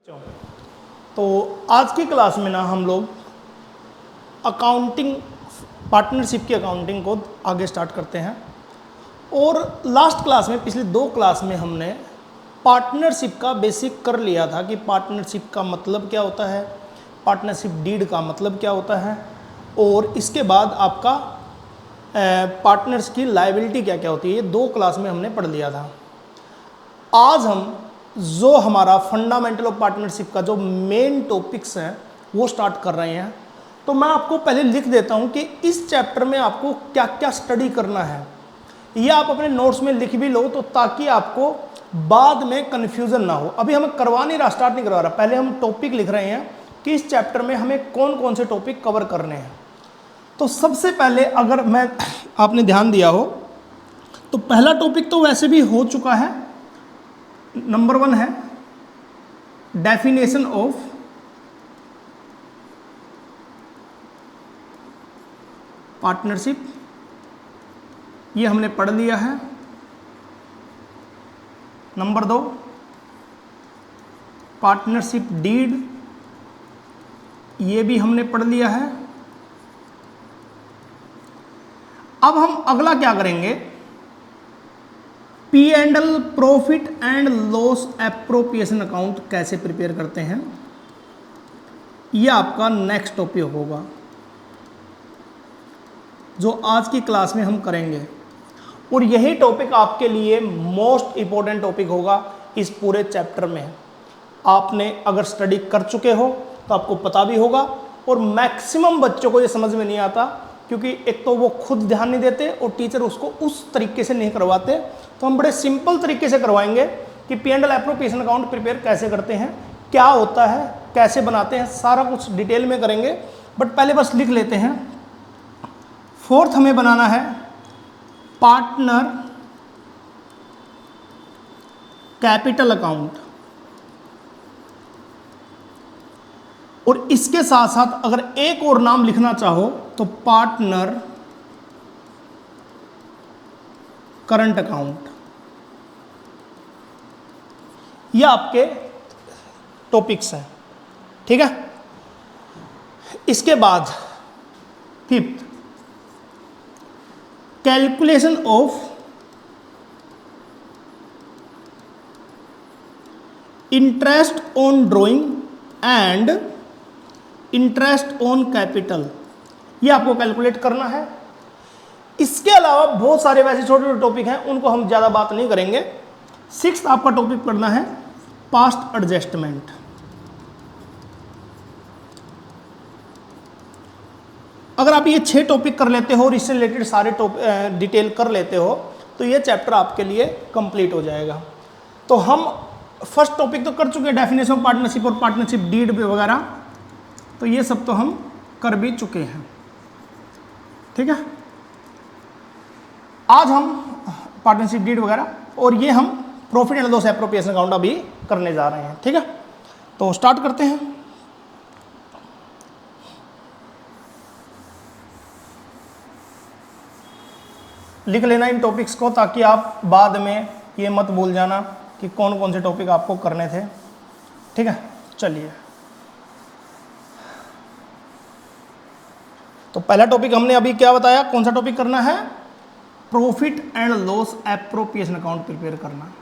तो आज की क्लास में ना हम लोग अकाउंटिंग पार्टनरशिप की अकाउंटिंग को आगे स्टार्ट करते हैं। और लास्ट क्लास में पिछले 2 क्लास में हमने पार्टनरशिप का बेसिक कर लिया था कि पार्टनरशिप का मतलब क्या होता है, पार्टनरशिप डीड का मतलब क्या होता है, और इसके बाद आपका पार्टनर्स की लायबिलिटी क्या क्या होती है। ये 2 क्लास में हमने पढ़ लिया था। आज हम जो हमारा फंडामेंटल ऑफ पार्टनरशिप का जो मेन टॉपिक्स हैं वो स्टार्ट कर रहे हैं। तो मैं आपको पहले लिख देता हूं कि इस चैप्टर में आपको क्या क्या स्टडी करना है। ये आप अपने नोट्स में लिख भी लो तो ताकि आपको बाद में कन्फ्यूजन ना हो। अभी हमें करवा नहीं रहा, स्टार्ट नहीं करवा रहा, पहले हम टॉपिक लिख रहे हैं कि इस चैप्टर में हमें कौन कौन से टॉपिक कवर करने हैं। तो सबसे पहले अगर मैं आपने ध्यान दिया हो तो पहला टॉपिक तो वैसे भी हो चुका है। नंबर 1 है डेफिनेशन ऑफ पार्टनरशिप, ये हमने पढ़ लिया है। नंबर 2 पार्टनरशिप डीड, ये भी हमने पढ़ लिया है। अब हम अगला क्या करेंगे, P&L profit and loss appropriation account कैसे प्रिपेयर करते हैं, यह आपका नेक्स्ट टॉपिक होगा जो आज की क्लास में हम करेंगे। और यही टॉपिक आपके लिए मोस्ट इंपॉर्टेंट टॉपिक होगा इस पूरे चैप्टर में। आपने अगर स्टडी कर चुके हो तो आपको पता भी होगा, और मैक्सिमम बच्चों को ये समझ में नहीं आता क्योंकि एक तो वो खुद ध्यान नहीं देते और टीचर उसको उस तरीके से नहीं करवाते। तो हम बड़े सिंपल तरीके से करवाएंगे कि P&L एप्रोप्रिएशन अकाउंट प्रिपेयर कैसे करते हैं, क्या होता है, कैसे बनाते हैं, सारा कुछ डिटेल में करेंगे। बट पहले बस लिख लेते हैं। 4th हमें बनाना है पार्टनर कैपिटल अकाउंट, और इसके साथ साथ अगर एक और नाम लिखना चाहो तो पार्टनर करंट अकाउंट। ये आपके टॉपिक्स हैं, ठीक है। इसके बाद 5th calculation of interest on drawing and interest on capital, ये आपको कैलकुलेट करना है। इसके अलावा बहुत सारे वैसे छोटे छोटे टॉपिक हैं, उनको हम ज़्यादा बात नहीं करेंगे। 6th आपका टॉपिक पढ़ना है पास्ट एडजस्टमेंट। अगर आप ये 6 टॉपिक कर लेते हो और इससे रिलेटेड सारे डिटेल कर लेते हो तो ये चैप्टर आपके लिए कंप्लीट हो जाएगा। तो हम फर्स्ट टॉपिक तो कर चुके हैं, डेफिनेशन ऑफ पार्टनरशिप और पार्टनरशिप डीड वगैरह, तो ये सब तो हम कर भी चुके हैं, ठीक है। आज हम पार्टनरशिप डीड वगैरह और ये हम profit and loss appropriation account अभी करने जा रहे हैं, ठीक है। तो स्टार्ट करते हैं। लिख लेना इन टॉपिक्स को ताकि आप बाद में ये मत भूल जाना कि कौन कौन से टॉपिक आपको करने थे, ठीक है। चलिए, तो पहला टॉपिक हमने अभी क्या बताया, कौन सा टॉपिक करना है, profit and loss appropriation account prepare करना।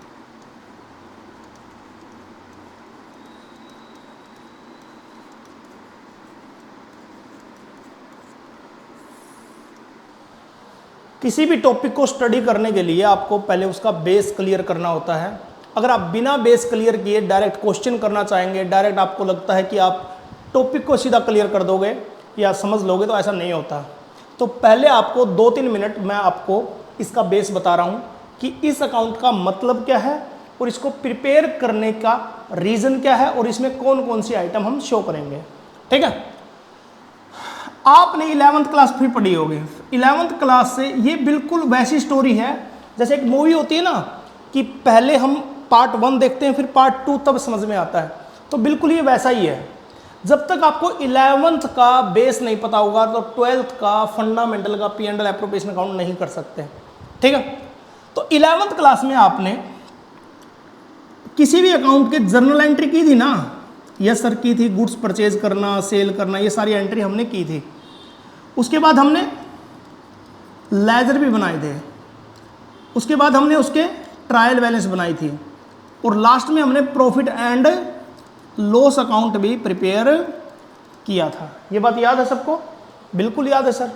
किसी भी टॉपिक को स्टडी करने के लिए आपको पहले उसका बेस क्लियर करना होता है। अगर आप बिना बेस क्लियर किए डायरेक्ट क्वेश्चन करना चाहेंगे, डायरेक्ट आपको लगता है कि आप टॉपिक को सीधा क्लियर कर दोगे या समझ लोगे, तो ऐसा नहीं होता। तो पहले आपको 2-3 मिनट मैं आपको इसका बेस बता रहा हूँ कि इस अकाउंट का मतलब क्या है और इसको प्रिपेयर करने का रीज़न क्या है और इसमें कौन कौन सी आइटम हम शो करेंगे, ठीक है। आपने 11th क्लास फिर पढ़ी होगी। 11th क्लास से ये बिल्कुल वैसी स्टोरी है जैसे एक मूवी होती है ना कि पहले हम पार्ट 1 देखते हैं फिर पार्ट 2 तब समझ में आता है, तो बिल्कुल ये वैसा ही है। जब तक आपको 11th का बेस नहीं पता होगा तो 12th का फंडामेंटल का P&L एप्रोप्रिएशन अकाउंट नहीं कर सकते, ठीक है। तो 11th क्लास में आपने किसी भी अकाउंट के जर्नल एंट्री की थी ना, यस सर की थी, गुड्स परचेज करना, सेल करना, ये सारी एंट्री हमने की थी। उसके बाद हमने लेजर भी बनाए थे, उसके बाद हमने उसके ट्रायल बैलेंस बनाई थी, और लास्ट में हमने प्रॉफिट एंड लॉस अकाउंट भी प्रिपेयर किया था। ये बात याद है सबको? बिल्कुल याद है सर।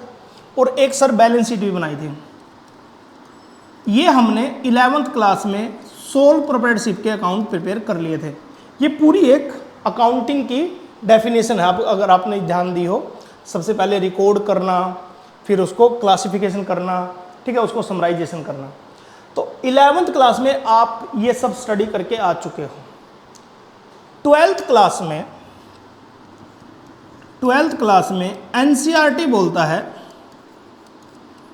और एक सर बैलेंस शीट भी बनाई थी। ये हमने 11th क्लास में सोल प्रोप्राइटरशिप के अकाउंट प्रिपेयर कर लिए थे। ये पूरी एक अकाउंटिंग की डेफिनेशन है, आप अगर आपने ध्यान दी हो। सबसे पहले रिकॉर्ड करना, फिर उसको क्लासिफिकेशन करना, ठीक है, उसको समराइजेशन करना। तो 11th क्लास में आप ये सब स्टडी करके आ चुके हो। 12th क्लास में एनसीईआरटी बोलता है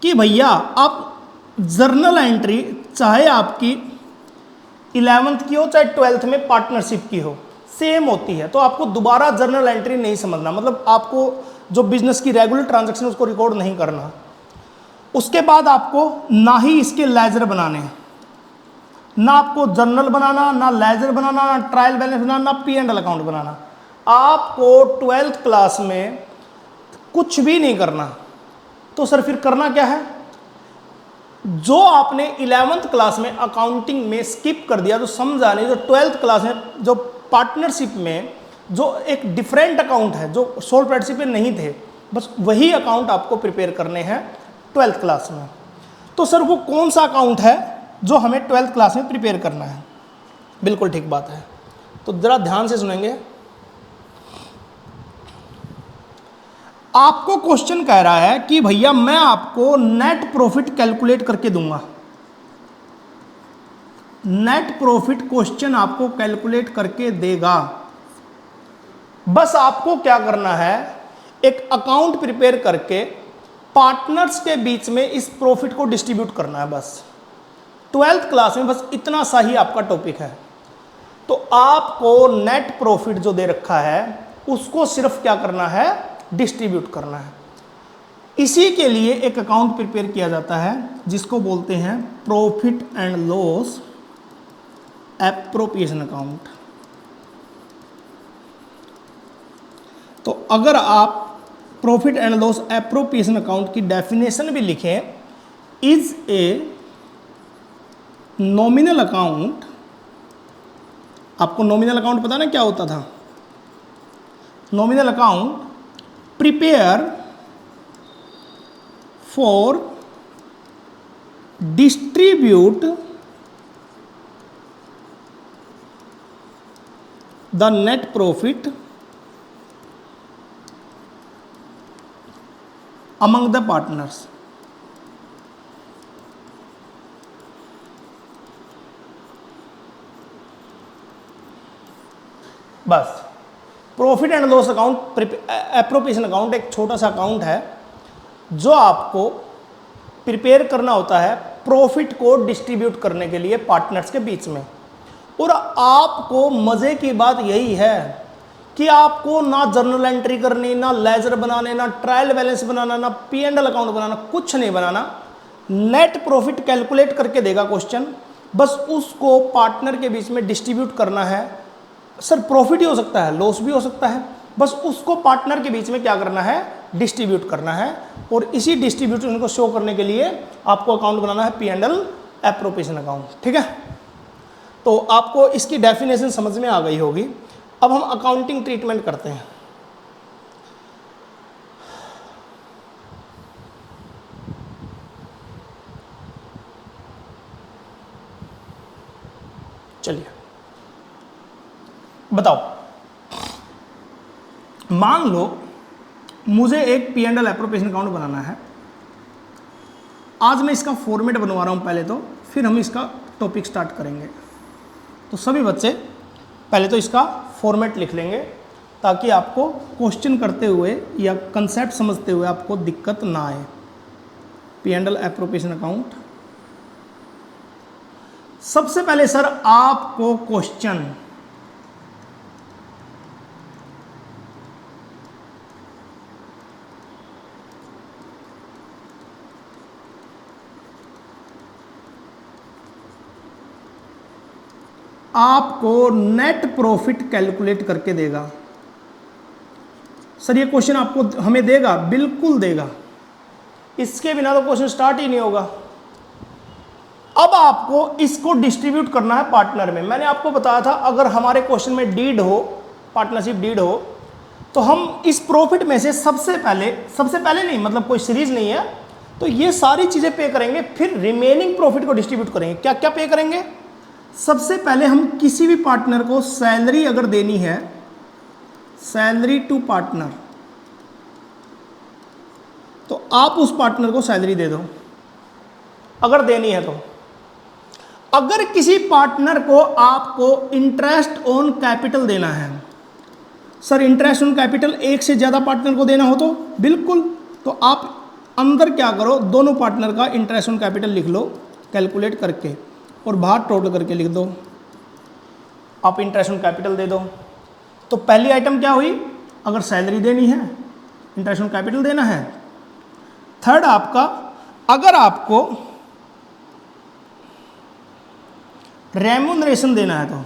कि भैया आप जर्नल एंट्री चाहे आपकी 11th की हो चाहे 12th में पार्टनरशिप की हो, सेम होती है। तो आपको दोबारा जर्नल एंट्री नहीं समझना, मतलब आपको जो बिजनेस की रेगुलर ट्रांजैक्शन उसको रिकॉर्ड नहीं करना। उसके बाद आपको ना ही इसके लेजर बनाने हैं, ना आपको जर्नल बनाना, ना लेजर बनाना, ना ट्रायल बैलेंस बनाना, ना पी एंड एल अकाउंट बनाना। आपको 12th क्लास में कुछ भी नहीं करना। तो सर फिर करना क्या है? जो आपने 11th क्लास में अकाउंटिंग में स्किप कर दिया, तो समझा नहीं, जो 12th क्लास में जो पार्टनरशिप में जो एक डिफरेंट अकाउंट है, जो सोल प्रोप्राइटरशिप में नहीं थे, बस वही अकाउंट आपको प्रिपेयर करने हैं 12th क्लास में। तो सर वो कौन सा अकाउंट है जो हमें 12th क्लास में प्रिपेयर करना है? बिल्कुल ठीक बात है। तो जरा ध्यान से सुनेंगे। आपको क्वेश्चन कह रहा है कि भैया मैं आपको नेट प्रॉफिट कैलकुलेट करके दूंगा। नेट प्रॉफिट क्वेश्चन आपको कैलकुलेट करके देगा। बस आपको क्या करना है, एक अकाउंट प्रिपेयर करके पार्टनर्स के बीच में इस प्रॉफिट को डिस्ट्रीब्यूट करना है। बस 12th क्लास में बस इतना सा ही आपका टॉपिक है। तो आपको नेट प्रॉफिट जो दे रखा है उसको सिर्फ क्या करना है, डिस्ट्रीब्यूट करना है। इसी के लिए एक अकाउंट प्रिपेयर किया जाता है जिसको बोलते हैं profit and loss appropriation account. तो अगर आप profit and loss appropriation account की डेफिनेशन भी लिखें, इज ए नॉमिनल अकाउंट। आपको नॉमिनल अकाउंट पता ना क्या होता था? Nominal account prepare for distribute the net profit among the partners. बस profit and loss account appropriation account एक छोटा सा अकाउंट है जो आपको प्रिपेयर करना होता है प्रॉफिट को डिस्ट्रीब्यूट करने के लिए पार्टनर्स के बीच में। और आपको मजे की बात यही है कि आपको ना जर्नल एंट्री करनी, ना लेजर बनाने, ना ट्रायल बैलेंस बनाना, ना पी एंड एल अकाउंट बनाना, कुछ नहीं बनाना। नेट प्रॉफिट कैलकुलेट करके देगा क्वेश्चन, बस उसको पार्टनर के बीच में डिस्ट्रीब्यूट करना है। सर प्रॉफिट ही हो सकता है, लॉस भी हो सकता है, बस उसको पार्टनर के बीच में क्या करना है, डिस्ट्रीब्यूट करना है। और इसी डिस्ट्रीब्यूशन को शो करने के लिए आपको अकाउंट बनाना है P and L appropriation account. ठीक है, तो आपको इसकी डेफिनेशन समझ में आ गई होगी। अब हम अकाउंटिंग ट्रीटमेंट करते हैं। चलिए बताओ, मान लो मुझे एक P and L appropriation account बनाना है। आज मैं इसका फॉर्मेट बनवा रहा हूं पहले तो, फिर हम इसका टॉपिक स्टार्ट करेंगे। तो सभी बच्चे पहले तो इसका फॉर्मेट लिख लेंगे ताकि आपको क्वेश्चन करते हुए या कंसेप्ट समझते हुए आपको दिक्कत ना आए। P and L appropriation account. सबसे पहले सर आपको क्वेश्चन आपको नेट प्रॉफिट कैलकुलेट करके देगा। सर ये क्वेश्चन आपको हमें देगा? बिल्कुल देगा, इसके बिना तो क्वेश्चन स्टार्ट ही नहीं होगा। अब आपको इसको डिस्ट्रीब्यूट करना है पार्टनर में। मैंने आपको बताया था अगर हमारे क्वेश्चन में डीड हो, पार्टनरशिप डीड हो, तो हम इस प्रॉफिट में से सबसे पहले नहीं, मतलब कोई सीरीज नहीं है, तो ये सारी चीजें पे करेंगे, फिर रिमेनिंग प्रॉफिट को डिस्ट्रीब्यूट करेंगे। क्या क्या पे करेंगे? सबसे पहले हम किसी भी पार्टनर को सैलरी अगर देनी है, सैलरी टू पार्टनर, तो आप उस पार्टनर को सैलरी दे दो अगर देनी है तो। अगर किसी पार्टनर को आपको इंटरेस्ट ऑन कैपिटल देना है, सर इंटरेस्ट ऑन कैपिटल एक से ज़्यादा पार्टनर को देना हो तो बिल्कुल, तो आप अंदर क्या करो, दोनों पार्टनर का इंटरेस्ट ऑन कैपिटल लिख लो कैलकुलेट करके, और बाहर टोटल करके लिख दो, आप इंटरेस्ट ऑन कैपिटल दे दो। तो पहली आइटम क्या हुई? अगर सैलरी देनी है, इंटरेस्ट ऑन कैपिटल देना है। थर्ड आपका, अगर आपको रेम्यूनरेशन देना है तो,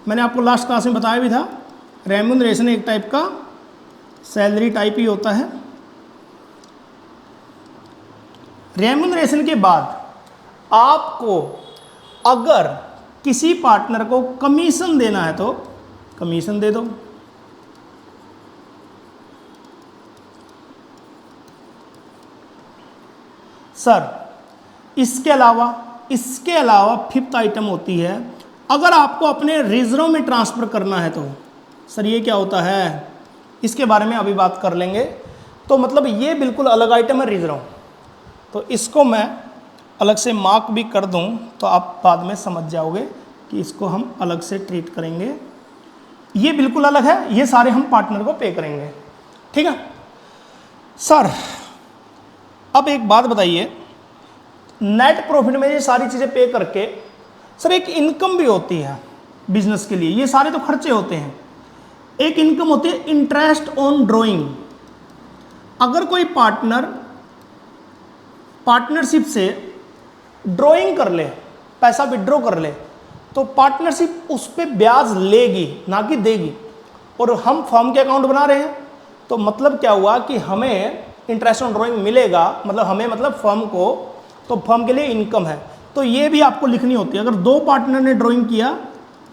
मैंने आपको लास्ट क्लास में बताया भी था, रेम्यूनरेशन एक टाइप का सैलरी टाइप ही होता है। रेम्यूनरेशन के बाद आपको अगर किसी पार्टनर को कमीशन देना है तो कमीशन दे दो। सर इसके अलावा फिफ्थ आइटम होती है, अगर आपको अपने रिजर्व में ट्रांसफ़र करना है तो। सर ये क्या होता है? इसके बारे में अभी बात कर लेंगे। तो मतलब ये बिल्कुल अलग आइटम है रिजर्व, तो इसको मैं अलग से मार्क भी कर दूं तो आप बाद में समझ जाओगे कि इसको हम अलग से ट्रीट करेंगे। ये बिल्कुल अलग है, ये सारे हम पार्टनर को पे करेंगे, ठीक है। सर अब एक बात बताइए, नेट प्रॉफिट में ये सारी चीज़ें पे करके सर एक इनकम भी होती है बिजनेस के लिए, ये सारे तो खर्चे होते हैं। एक इनकम होती है इंटरेस्ट ऑन ड्रॉइंग। अगर कोई पार्टनरशिप से ड्रॉइंग कर ले, पैसा विड्रॉ कर ले, तो पार्टनरशिप उस पर ब्याज लेगी ना कि देगी। और हम फर्म के अकाउंट बना रहे हैं, तो मतलब क्या हुआ कि हमें इंटरेस्ट ऑन ड्रॉइंग मिलेगा, मतलब हमें, मतलब फर्म को, तो फर्म के लिए इनकम है। तो ये भी आपको लिखनी होती है। अगर दो पार्टनर ने ड्राइंग किया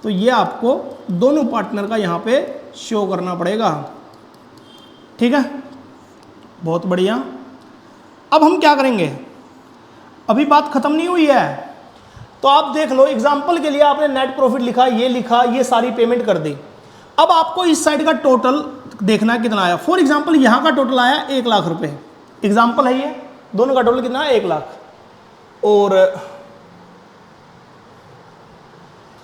तो ये आपको दोनों पार्टनर का यहाँ पे शो करना पड़ेगा, ठीक है। बहुत बढ़िया। अब हम क्या करेंगे, अभी बात खत्म नहीं हुई है, तो आप देख लो एग्जाम्पल के लिए आपने नेट प्रॉफिट लिखा, ये सारी पेमेंट कर दी। अब आपको इस साइड का टोटल देखना है कितना आया। फॉर एग्जाम्पल यहाँ का टोटल आया 1 लाख रुपए, एग्जाम्पल है ये, दोनों का टोटल कितना है 1 लाख। और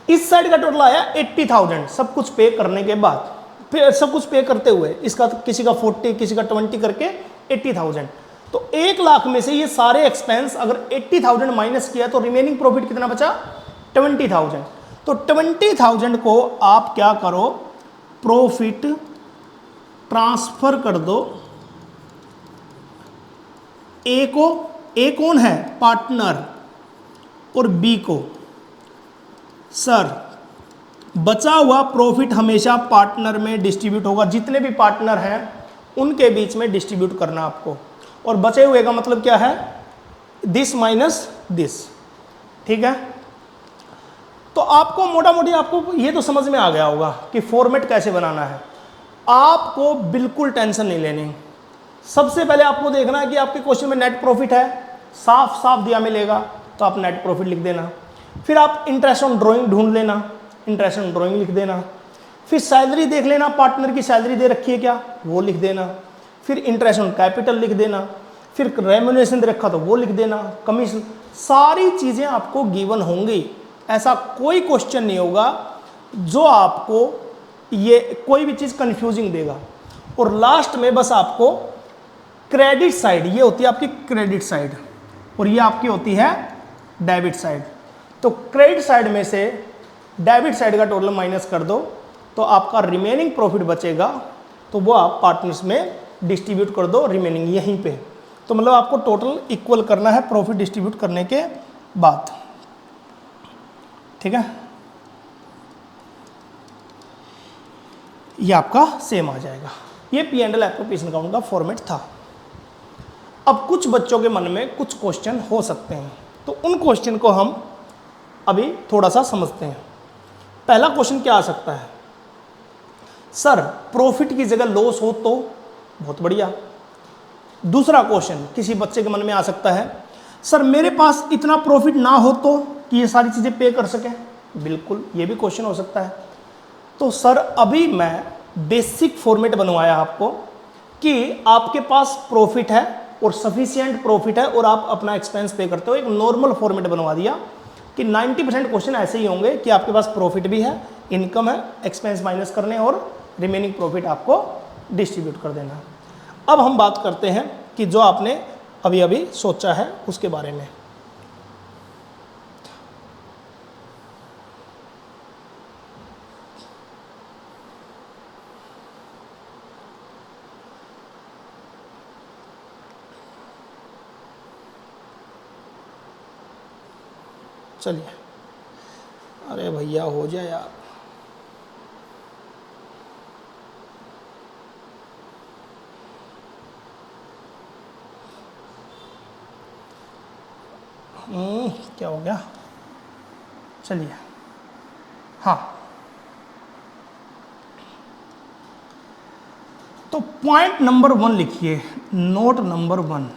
इस साइड का टोटल आया 80,000 सब कुछ पे करने के बाद, फिर सब कुछ पे करते हुए, इसका किसी का 40 किसी का 20 करके 80,000। तो 1 लाख में से ये सारे एक्सपेंस अगर 80,000 माइनस किया तो रिमेनिंग प्रॉफिट कितना बचा? 20,000। तो 20,000 को आप क्या करो, प्रॉफिट ट्रांसफर कर दो ए को, ए कौन है? पार्टनर, और बी को। सर बचा हुआ प्रॉफिट हमेशा पार्टनर में डिस्ट्रीब्यूट होगा, जितने भी पार्टनर हैं उनके बीच में डिस्ट्रीब्यूट करना आपको। और बचे हुए का मतलब क्या है? दिस माइनस दिस, ठीक है। तो आपको मोटा मोटी आपको ये तो समझ में आ गया होगा कि फॉर्मेट कैसे बनाना है। आपको बिल्कुल टेंशन नहीं लेनी। सबसे पहले आपको देखना है कि आपके क्वेश्चन में नेट प्रॉफिट है, साफ साफ दिया मिलेगा तो आप नेट प्रॉफिट लिख देना। फिर आप इंटरेस्ट ऑन ड्राइंग ढूंढ लेना, इंटरेस्ट ऑन ड्राइंग लिख देना। फिर सैलरी देख लेना, पार्टनर की सैलरी दे रखी है क्या, वो लिख देना। फिर इंटरेस्ट ऑन कैपिटल लिख देना। फिर रेम्यूनरेशन दे रखा तो वो लिख देना, कमीशन, सारी चीज़ें आपको गिवन होंगी। ऐसा कोई क्वेश्चन नहीं होगा जो आपको ये कोई भी चीज़ कंफ्यूजिंग देगा। और लास्ट में बस आपको क्रेडिट साइड, ये होती है आपकी क्रेडिट साइड और ये आपकी होती है डेबिट साइड। तो क्रेडिट साइड में से डेबिट साइड का टोटल माइनस कर दो तो आपका रिमेनिंग प्रॉफिट बचेगा, तो वो आप पार्टनर्स में डिस्ट्रीब्यूट कर दो रिमेनिंग यहीं पे। तो मतलब आपको टोटल इक्वल करना है प्रॉफिट डिस्ट्रीब्यूट करने के बाद। ठीक है, ये आपका सेम आ जाएगा। ये P and L appropriation account का फॉर्मेट था। अब कुछ बच्चों के मन में कुछ क्वेश्चन हो सकते हैं, तो उन क्वेश्चन को हम अभी थोड़ा सा समझते हैं। पहला क्वेश्चन क्या आ सकता है, सर प्रॉफिट की जगह लॉस हो तो? बहुत बढ़िया। दूसरा क्वेश्चन किसी बच्चे के मन में आ सकता है, सर मेरे पास इतना प्रॉफिट ना हो तो, कि ये सारी चीज़ें पे कर सकें? बिल्कुल, ये भी क्वेश्चन हो सकता है। तो सर अभी मैं बेसिक फॉर्मेट बनवाया आपको कि आपके पास प्रॉफिट है और सफिशिएंट प्रॉफिट है और आप अपना एक्सपेंस पे करते हो, एक नॉर्मल फॉर्मेट बनवा दिया कि 90% क्वेश्चन ऐसे ही होंगे कि आपके पास प्रॉफिट भी है, इनकम है, एक्सपेंस माइनस करने और रिमेनिंग प्रॉफिट आपको डिस्ट्रीब्यूट कर देना। अब हम बात करते हैं कि जो आपने अभी अभी सोचा है उसके बारे में। चलिए, अरे भैया हो जाए यार। क्या हो गया? चलिए, हाँ, तो पॉइंट नंबर 1 लिखिए, note number 1,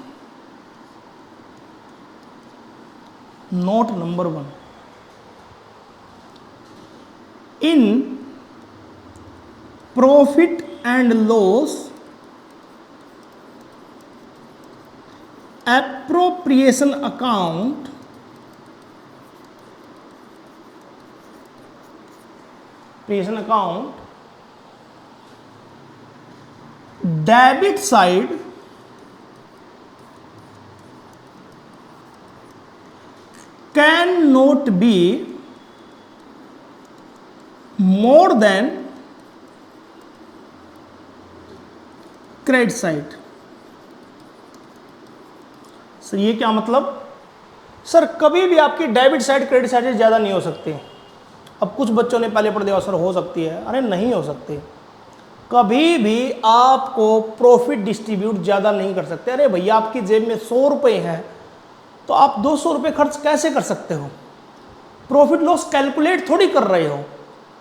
note number 1, in profit and loss appropriation account, debit side cannot be more than credit side। Sir ये क्या मतलब? सर कभी भी आपकी डेबिट साइड क्रेडिट साइड से ज़्यादा नहीं हो सकती। अब कुछ बच्चों ने पहले पढ़ दिया सर हो सकती है, अरे नहीं हो सकती। कभी भी आपको प्रॉफिट डिस्ट्रीब्यूट ज़्यादा नहीं कर सकते। अरे भैया आपकी जेब में 100 रुपये हैं तो आप 200 रुपये खर्च कैसे कर सकते हो? प्रॉफिट लॉस कैलकुलेट थोड़ी कर रहे हो।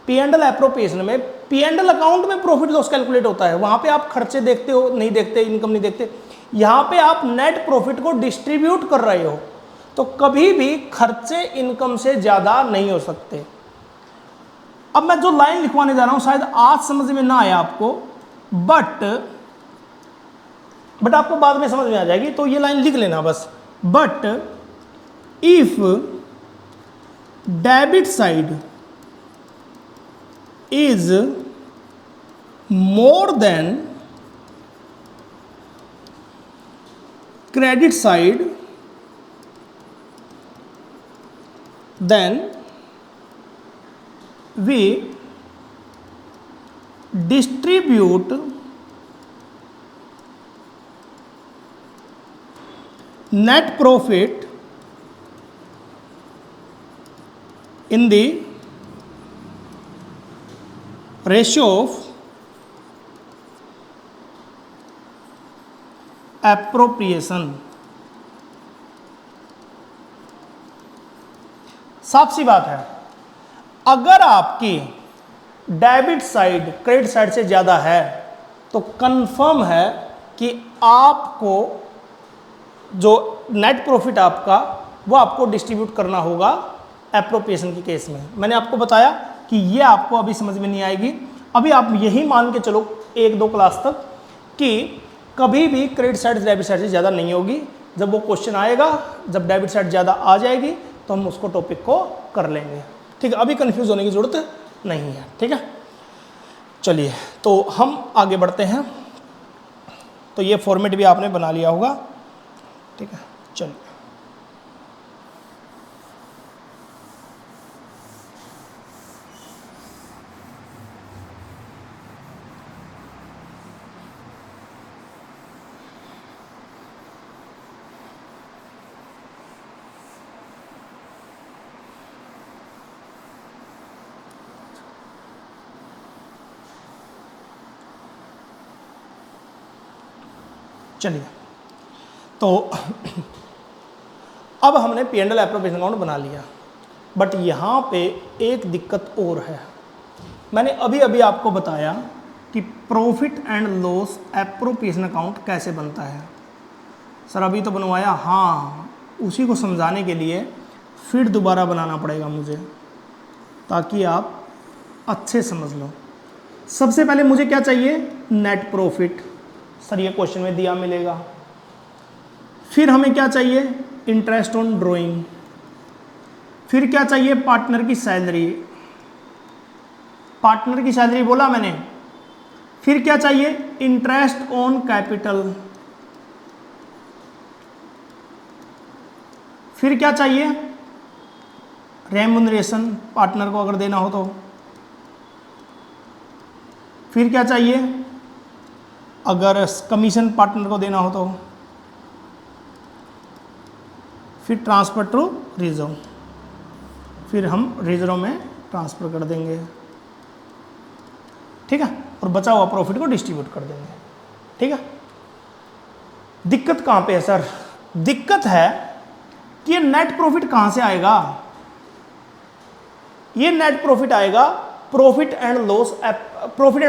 पी एंड एल एप्रोप्रिएशन में, पी एंड एल अकाउंट में प्रॉफिट लॉस कैलकुलेट होता है, वहां पे आप खर्चे देखते हो नहीं देखते, इनकम नहीं देखते। यहां पे आप नेट प्रॉफिट को डिस्ट्रीब्यूट कर रहे हो, तो कभी भी खर्चे इनकम से ज्यादा नहीं हो सकते। अब मैं जो लाइन लिखवाने जा रहा हूं शायद आज समझ में ना आया आपको, बट आपको बाद में समझ में आ जाएगी, तो ये लाइन लिख लेना बस। But if debit side is more than credit side, then we distribute net profit in the ratio of appropriation. साफ सी बात है, अगर आपकी डेबिट साइड क्रेडिट साइड से ज़्यादा है तो कंफर्म है कि आपको जो नेट प्रॉफिट आपका वो आपको डिस्ट्रीब्यूट करना होगा एप्रोप्रिएशन के केस में। मैंने आपको बताया कि ये आपको अभी समझ में नहीं आएगी। अभी आप यही मान के चलो 1-2 क्लास तक कि कभी भी क्रेडिट साइड डेबिट साइड से ज़्यादा नहीं होगी। जब वो क्वेश्चन आएगा, जब डेबिट साइड ज़्यादा आ जाएगी तो हम उसको टॉपिक को कर लेंगे। ठीक है, अभी कंफ्यूज होने की ज़रूरत नहीं है। ठीक है, चलिए तो हम आगे बढ़ते हैं। तो ये फॉर्मेट भी आपने बना लिया होगा। ठीक है, चलिए चलिए, तो अब हमने P and L appropriation account बना लिया, बट यहाँ पे एक दिक्कत और है। मैंने अभी अभी आपको बताया कि profit and loss appropriation account कैसे बनता है। सर अभी तो बनवाया, हाँ, उसी को समझाने के लिए फिर दोबारा बनाना पड़ेगा मुझे, ताकि आप अच्छे समझ लो। सबसे पहले मुझे क्या चाहिए? Net profit. सर ये क्वेश्चन में दिया मिलेगा। फिर हमें क्या चाहिए? Interest on drawing. फिर क्या चाहिए? पार्टनर की सैलरी। पार्टनर की सैलरी बोला मैंने। फिर क्या चाहिए? Interest on capital. फिर क्या चाहिए? रेम्युनरेशन, पार्टनर को अगर देना हो तो। फिर क्या चाहिए? अगर कमीशन पार्टनर को देना हो तो। फिर ट्रांसफर टू रिजर्व, फिर हम रिजर्व में ट्रांसफर कर देंगे, ठीक है, और बचा हुआ प्रॉफिट को डिस्ट्रीब्यूट कर देंगे, ठीक है। दिक्कत कहाँ पे है सर? दिक्कत है कि ये नेट प्रॉफिट कहाँ से आएगा? ये नेट प्रॉफिट आएगा प्रॉफिट एंड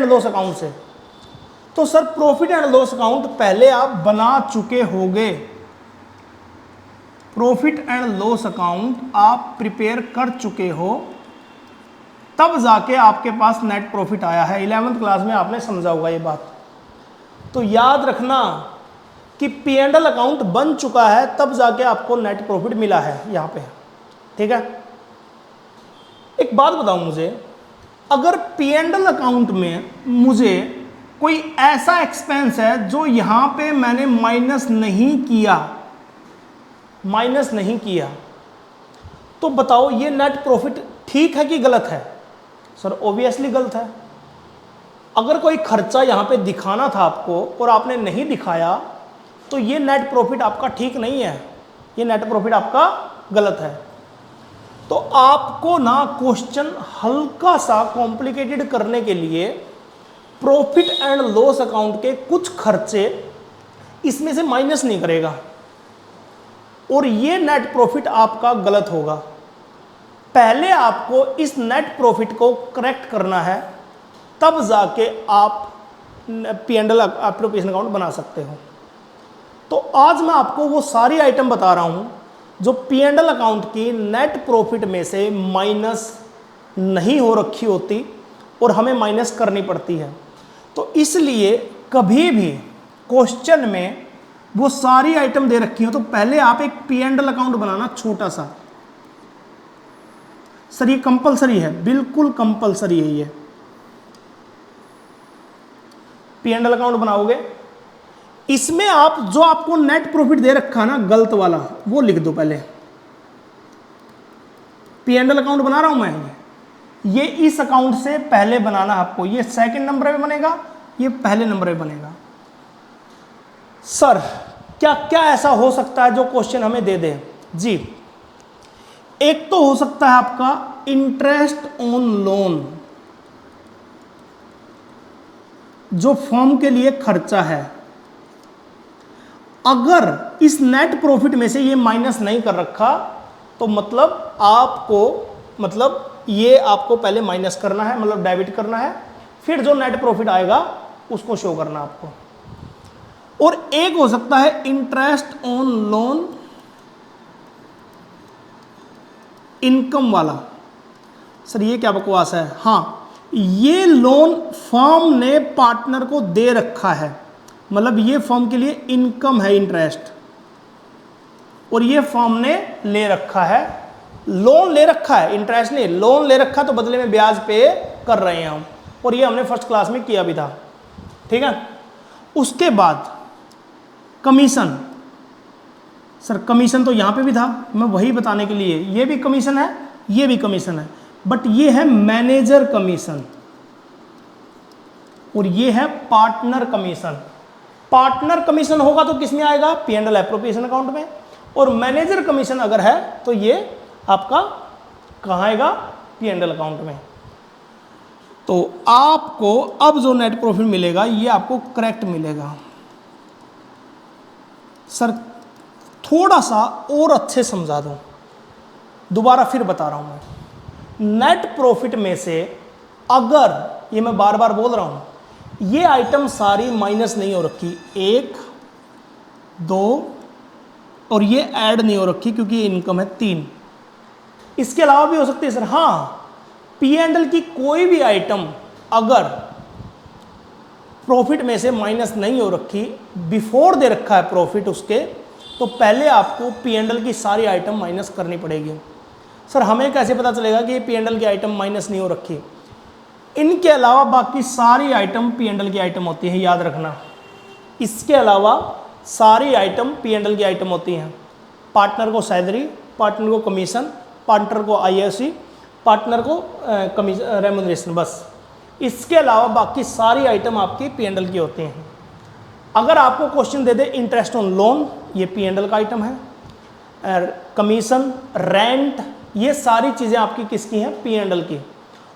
लॉस अकाउंट से। तो sir profit and loss account पहले आप बना चुके होंगे, प्रॉफिट एंड लॉस अकाउंट आप प्रिपेयर कर चुके हो, तब जाके आपके पास नेट प्रॉफिट आया है। 11वीं क्लास में आपने समझा होगा ये बात। तो याद रखना कि पी एंड एल अकाउंट बन चुका है, तब जाके आपको नेट प्रॉफिट मिला है यहाँ पे, ठीक है। एक बात बताओ मुझे, अगर पी एंड एल अकाउंट में मुझे कोई ऐसा एक्सपेंस है जो यहां पे मैंने माइनस नहीं किया, तो बताओ ये नेट प्रॉफिट ठीक है कि गलत है? सर ऑब्वियसली गलत है। अगर कोई खर्चा यहां पे दिखाना था आपको और आपने नहीं दिखाया, तो ये नेट प्रॉफिट आपका ठीक नहीं है, ये नेट प्रॉफिट आपका गलत है। तो आपको ना क्वेश्चन हल्का सा कॉम्प्लिकेटेड करने के लिए प्रॉफिट एंड लॉस अकाउंट के कुछ खर्चे इसमें से माइनस नहीं करेगा, और ये नेट प्रॉफिट आपका गलत होगा। पहले आपको इस नेट प्रॉफिट को करेक्ट करना है, तब जाके आप P and L appropriation account बना सकते हो। तो आज मैं आपको वो सारी आइटम बता रहा हूं जो पी एंड एल अकाउंट की नेट प्रॉफिट में से माइनस नहीं हो रखी होती और हमें माइनस करनी पड़ती है। तो इसलिए कभी भी क्वेश्चन में वो सारी आइटम दे रखी हो तो पहले आप एक पी एंड एल अकाउंट बनाना छोटा सा। सर ये कंपलसरी है? बिल्कुल कंपलसरी है। ये पी एंड एल अकाउंट बनाओगे, इसमें आप जो आपको नेट प्रॉफिट दे रखा ना गलत वाला, वो लिख दो पहले। पी एंड एल अकाउंट बना रहा हूं मैं, ये इस अकाउंट से पहले बनाना आपको। ये सेकंड नंबर पे बनेगा, ये पहले नंबर पे बनेगा। सर क्या क्या ऐसा हो सकता है जो क्वेश्चन हमें दे दे? जी, एक तो हो सकता है आपका इंटरेस्ट ऑन लोन, जो फर्म के लिए खर्चा है। अगर इस नेट प्रॉफिट में से ये माइनस नहीं कर रखा, तो मतलब ये आपको पहले माइनस करना है, मतलब डेबिट करना है, फिर जो नेट प्रॉफिट आएगा उसको शो करना आपको। और एक हो सकता है इंटरेस्ट ऑन लोन इनकम वाला। सर ये क्या बकवास है? हाँ, ये लोन फर्म ने पार्टनर को दे रखा है, मतलब ये फर्म के लिए इनकम है इंटरेस्ट, और ये फर्म ने ले रखा है, लोन ले रखा है, इंटरेस्ट नहीं, लोन ले रखा, तो बदले में ब्याज पे कर रहे हैं हम, और ये हमने फर्स्ट क्लास में किया भी था, ठीक है। उसके बाद कमीशन। सर कमीशन तो यहाँ पे भी था, मैं वही बताने के लिए, ये भी कमीशन है, ये भी कमीशन है, बट ये है मैनेजर कमीशन और ये है पार्टनर कमीशन। पार्टनर कमीशन होगा तो किस में आएगा? P and L appropriation account में। और मैनेजर कमीशन अगर है तो ये आपका कहाँ आएगा? पी एंड एल अकाउंट में। तो आपको अब जो नेट प्रॉफिट मिलेगा ये आपको करेक्ट मिलेगा। सर थोड़ा सा और अच्छे समझा दूं, दोबारा फिर बता रहा हूं मैं। नेट प्रॉफिट में से अगर, ये मैं बार बार बोल रहा हूं, ये आइटम सारी माइनस नहीं हो रखी, 1 2 और ये ऐड नहीं हो रखी क्योंकि ये इनकम है 3, इसके अलावा भी हो सकती है सर। हाँ, पी एंड एल की कोई भी आइटम अगर प्रॉफिट में से माइनस नहीं हो रखी, बिफोर दे रखा है प्रॉफिट उसके, तो पहले आपको पी एंड एल की सारी आइटम माइनस करनी पड़ेगी। सर हमें कैसे पता चलेगा कि पी एंड एल की आइटम माइनस नहीं हो रखी? इनके अलावा बाकी सारी आइटम पी एंड एल की आइटम होती है, याद रखना। इसके अलावा सारी आइटम पी एंड एल की आइटम होती हैं। पार्टनर को सैलरी, पार्टनर को कमीशन, पार्टनर को आईएससी, पार्टनर को रेम्यूनरेशन, बस। इसके अलावा बाकी सारी आइटम आपकी पी एंड एल की होती हैं। अगर आपको question they they interest on loan, ये पी एंड एल का आइटम है, कमीशन, रेंट, ये सारी चीज़ें आपकी किसकी हैं? पी एंड एल की।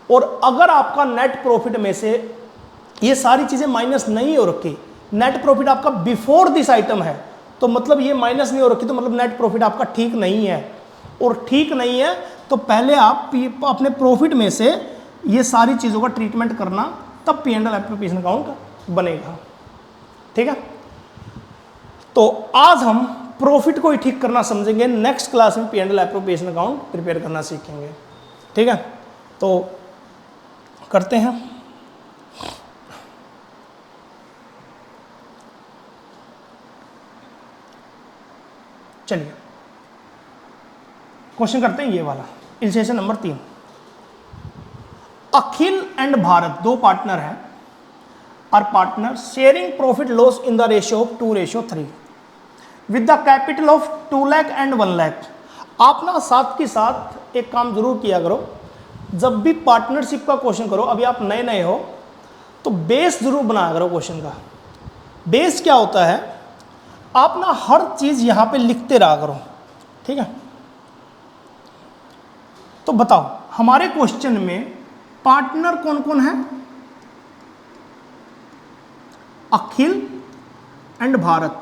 और अगर आपका नेट प्रॉफिट में से ये सारी चीज़ें माइनस नहीं हो रखी, नेट प्रॉफिट आपका बिफोर दिस आइटम है, तो मतलब ये माइनस नहीं हो रखी, तो मतलब नेट प्रॉफिट आपका ठीक नहीं है। और ठीक नहीं है तो पहले आप अपने प्रॉफिट में से ये सारी चीज़ों का ट्रीटमेंट करना, तब P and L appropriation account बनेगा। ठीक है, तो आज हम प्रॉफिट को ही ठीक करना समझेंगे, नेक्स्ट क्लास में P and L appropriation account prepare करना सीखेंगे। ठीक है, तो करते हैं। चलिए क्वेश्चन करते हैं ये वाला, illustration number 3। Akhil and Bharat दो पार्टनर हैं, are partner sharing profit loss in the ratio of 2:3 with the capital of 2 lakh and 1 lakh. आप ना साथ के साथ एक काम जरूर किया करो, जब भी पार्टनरशिप का क्वेश्चन करो, अभी आप नए नए हो तो बेस जरूर बनाया करो क्वेश्चन का। बेस क्या होता है, आप ना हर चीज यहां पे लिखते रहा करो। ठीक है, तो बताओ हमारे क्वेश्चन में पार्टनर कौन कौन है? Akhil and Bharat,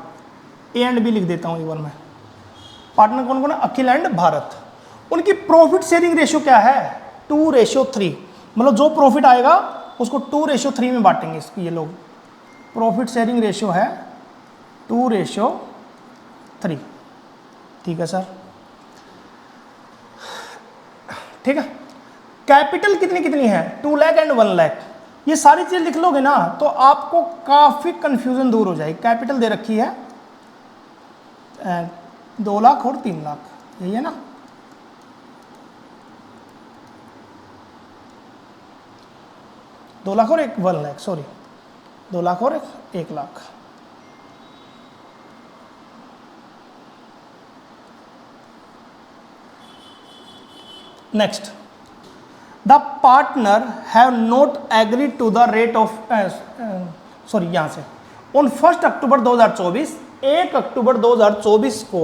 A and B लिख देता हूं एक बार मैं। पार्टनर कौन कौन है? अखिल एंड भारत। उनकी प्रॉफिट शेयरिंग रेशियो क्या है? 2:3। मतलब जो प्रॉफिट आएगा उसको 2:3 में बांटेंगे इसकी ये लोग। प्रॉफिट शेयरिंग रेशियो है 2:3। ठीक है सर, ठीक है। कैपिटल कितनी कितनी है? 2 लाख एंड 1 लाख। ये सारी चीज लिख लोगे ना तो आपको काफी कंफ्यूजन दूर हो जाएगी। कैपिटल दे रखी है 2 लाख और 3 लाख, यही है ना? दो लाख और 1 लाख, सॉरी 2 लाख और 1 lakh. Next, the partner have not agree to the rate of, sorry यहां से, ऑन 1 अक्टूबर 2024, 1 अक्टूबर 2024 को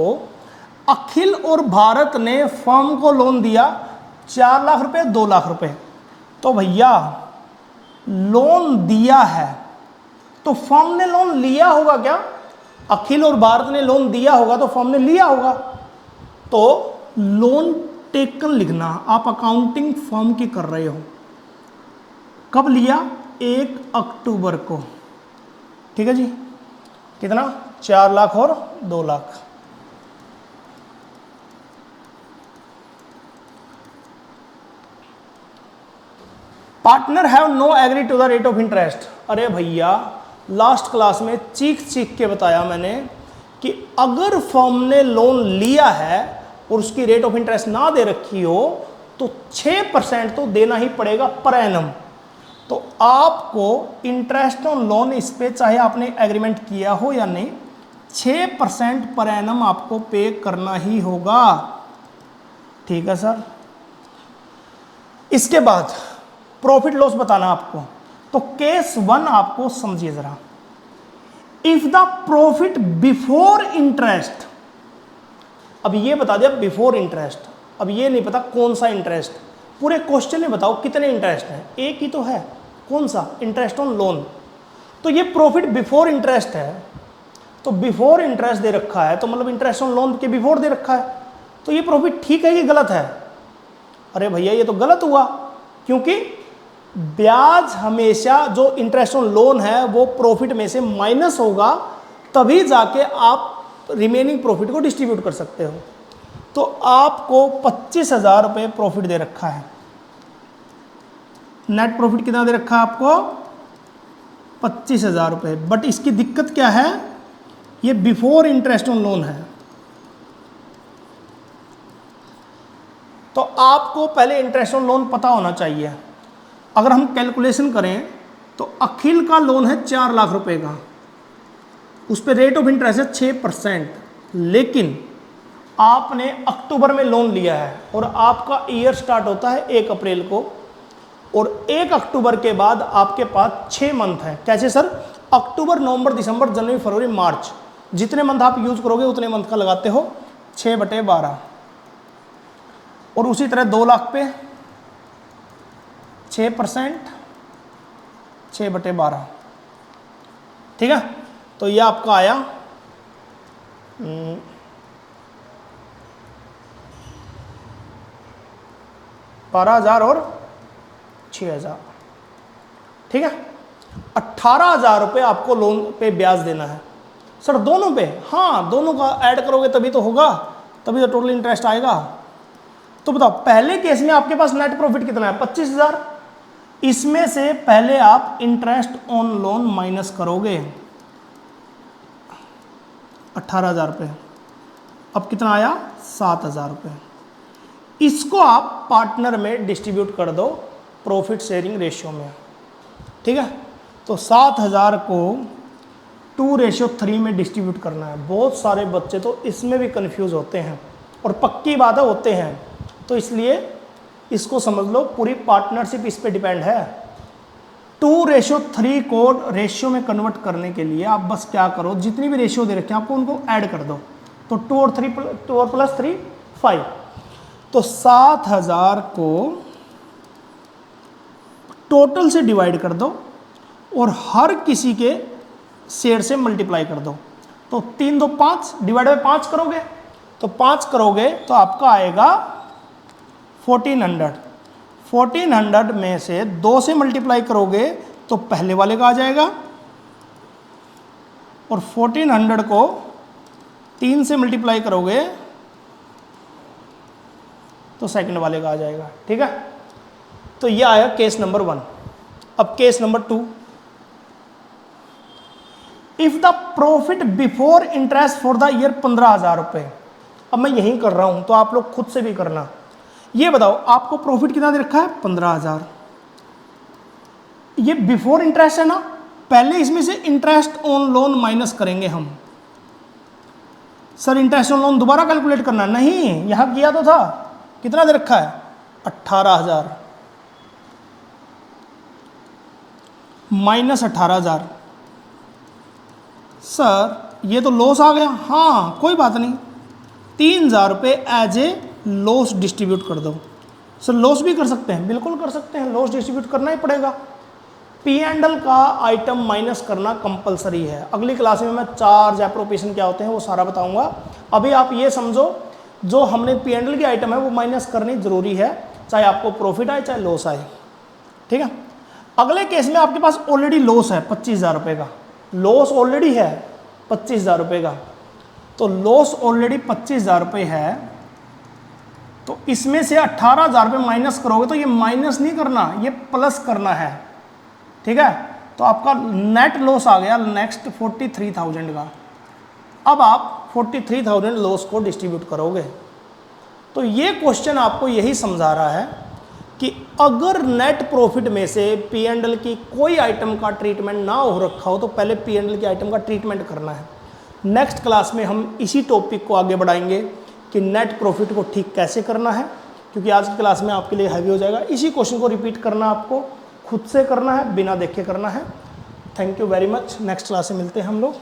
अखिल और भारत ने फर्म को लोन दिया 4 लाख रुपए, 2 लाख रुपए। तो भैया लोन दिया है तो फर्म ने लोन लिया होगा क्या? अखिल और भारत ने लोन दिया होगा तो फर्म ने लिया होगा। तो लोन टेकन लिखना, आप अकाउंटिंग फर्म की कर रहे हो। कब लिया? 1 अक्टूबर को। ठीक है जी, कितना? 4 लाख और 2 lakh. Partner have no agree to the rate of interest. अरे भैया लास्ट क्लास में चीख चीख के बताया मैंने कि अगर फर्म ने लोन लिया है और उसकी रेट ऑफ इंटरेस्ट ना दे रखी हो तो 6% तो देना ही पड़ेगा पर एनम। तो आपको इंटरेस्ट ऑन लोन इस पे चाहे आपने एग्रीमेंट किया हो या नहीं, 6% पर एनम आपको पे करना ही होगा। ठीक है सर। इसके बाद प्रॉफिट लॉस बताना आपको, तो केस 1 आपको समझिए जरा। If the profit before interest, अब ये बता दिया बिफोर इंटरेस्ट, अब ये नहीं पता कौन सा इंटरेस्ट। पूरे क्वेश्चन में बताओ कितने इंटरेस्ट हैं, एक ही तो है, कौन सा? Interest on loan. तो ये प्रॉफिट बिफोर इंटरेस्ट है तो बिफोर इंटरेस्ट दे रखा है, तो मतलब इंटरेस्ट ऑन लोन के बिफोर दे रखा है, तो ये प्रॉफिट ठीक है कि गलत है? अरे भैया ये तो गलत हुआ, क्योंकि ब्याज हमेशा जो इंटरेस्ट ऑन लोन है वो प्रॉफिट में से माइनस होगा, तभी जाके आप रिमेनिंग प्रॉफिट को डिस्ट्रीब्यूट कर सकते हो। तो आपको 25,000 रुपये प्रॉफिट दे रखा है। नेट प्रॉफिट कितना दे रखा है आपको? 25,000 रुपये। बट इसकी दिक्कत क्या है, ये बिफोर इंटरेस्ट ऑन लोन है। तो आपको पहले इंटरेस्ट ऑन लोन पता होना चाहिए। अगर हम कैलकुलेशन करें तो अखिल का लोन है 4 लाख रुपए का, उस पर रेट ऑफ इंटरेस्ट है 6%, लेकिन आपने अक्टूबर में लोन लिया है और आपका ईयर स्टार्ट होता है 1 अप्रैल को, और 1 अक्टूबर के बाद आपके पास 6 मंथ हैं। कैसे सर? अक्टूबर, नवंबर, दिसंबर, जनवरी, फरवरी, मार्च, जितने मंथ आप यूज करोगे उतने मंथ का लगाते हो 6/12। और उसी तरह 2 लाख पे 6%, 6/12। ठीक है, तो ये आपका आया 12,000 और 6,000। ठीक है, 18,000 रुपये आपको लोन पे ब्याज देना है। सर दोनों पे? हाँ, दोनों का ऐड करोगे तभी तो होगा, तभी तो टोटल इंटरेस्ट आएगा। तो बताओ, पहले केस में आपके पास नेट प्रॉफिट कितना है? 25,000। इसमें से पहले आप इंटरेस्ट ऑन लोन माइनस करोगे 18,000 रुपये। अब कितना आया? 7,000 रुपये। इसको आप पार्टनर में डिस्ट्रीब्यूट कर दो प्रॉफिट शेयरिंग रेशियो में। ठीक है, तो 7,000 को 2:3 में डिस्ट्रीब्यूट करना है। बहुत सारे बच्चे तो इसमें भी कंफ्यूज होते हैं, और पक्की बात है होते हैं, तो इसलिए इसको समझ लो, पूरी पार्टनरशिप इस पे डिपेंड है। 2:3 को रेशियो में कन्वर्ट करने के लिए आप बस क्या करो, जितनी भी रेशियो दे रखे हैं आपको उनको ऐड कर दो। तो 2 और 3 5। तो 7,000 को टोटल से डिवाइड कर दो और हर किसी के शेयर से मल्टीप्लाई कर दो। तो 3 2 5 डिवाइड बाय 5 करोगे, तो 5 करोगे तो आपका आएगा 1400। 1400 में से 2 से मल्टीप्लाई करोगे तो पहले वाले का आ जाएगा, और 1400 को 3 से मल्टीप्लाई करोगे तो सेकंड वाले का आ जाएगा। ठीक है, तो यह आया केस नंबर 1। अब case number 2, if the profit before interest for the year 15,000 रुपये। अब मैं यही कर रहा हूं, तो आप लोग खुद से भी करना। ये बताओ, आपको प्रॉफिट कितना दे रखा है? 15,000। ये बिफोर इंटरेस्ट है ना, पहले इसमें से इंटरेस्ट ऑन लोन माइनस करेंगे हम। सर इंटरेस्ट ऑन लोन दोबारा कैलकुलेट करना? नहीं, यहां किया तो था। कितना दे रखा है? 18,000 माइनस 18,000। सर ये तो लॉस आ गया। हाँ कोई बात नहीं, 3,000 रुपये एज ए लॉस डिस्ट्रीब्यूट कर दो। सर लॉस भी कर सकते हैं? बिल्कुल कर सकते हैं, लॉस डिस्ट्रीब्यूट करना ही पड़ेगा। P&L का आइटम माइनस करना कंपलसरी है। अगली क्लास में मैं चार्ज एप्रोप्रिएशन क्या होते हैं वो सारा बताऊंगा। अभी आप ये समझो, जो हमने P&L की आइटम है वो माइनस करनी जरूरी है, चाहे आपको प्रॉफिट आए चाहे लॉस आए। ठीक है, अगले केस में आपके पास ऑलरेडी लॉस है 25,000 रुपये का। लॉस ऑलरेडी है 25,000 रुपये का, तो लॉस ऑलरेडी 25,000 रुपये है, तो इसमें से 18,000 रुपये माइनस करोगे तो ये माइनस नहीं करना, ये प्लस करना है। ठीक है, तो आपका नेट लॉस आ गया नेक्स्ट 43,000 का। अब आप 43,000 लॉस को डिस्ट्रीब्यूट करोगे। तो ये क्वेश्चन आपको यही समझा रहा है कि अगर नेट प्रॉफिट में से P&L की कोई आइटम का ट्रीटमेंट ना हो रखा हो तो पहले P&L की आइटम का ट्रीटमेंट करना है। नेक्स्ट क्लास में हम इसी टॉपिक को आगे बढ़ाएंगे कि नेट प्रॉफिट को ठीक कैसे करना है, क्योंकि आज की क्लास में आपके लिए हैवी हो जाएगा। इसी क्वेश्चन को रिपीट करना आपको खुद से करना है, बिना देखे करना है। Thank you very much. Next class में मिलते हैं हम लोग।